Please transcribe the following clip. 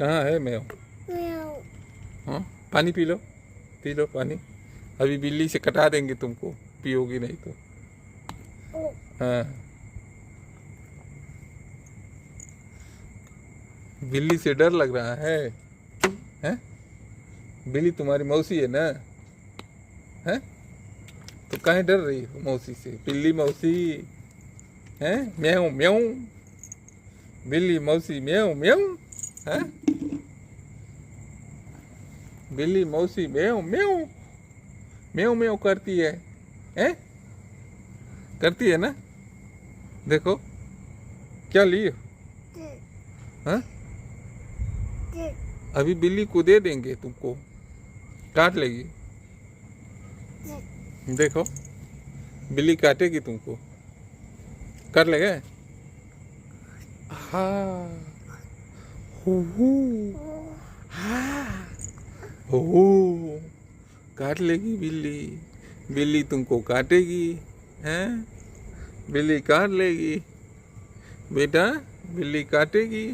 कहाँ है मैं? हाँ, पानी पी लो पानी। अभी बिल्ली से कटा देंगे तुमको, पियोगी नहीं तो। हाँ, बिल्ली से डर लग रहा है? हैं? बिल्ली तुम्हारी मौसी है ना? हैं? तो काहे डर रही हो मौसी से? बिल्ली मौसी हैं? म्याऊं म्याऊं, बिल्ली मौसी म्याऊं म्याऊं। हैं? बिल्ली मौसी म्याऊं म्याऊं म्याऊं म्याऊं करती है। हैं? करती है ना? देखो क्या ली हो? हाँ, अभी बिल्ली को दे देंगे तुमको, काट लेगी। देखो बिल्ली काटेगी तुमको, कर लेगा। हाँ, हू हू, हाँ, हू, काट लेगी बिल्ली। बिल्ली तुमको काटेगी, हैं? बिल्ली काट लेगी बेटा, बिल्ली काटेगी।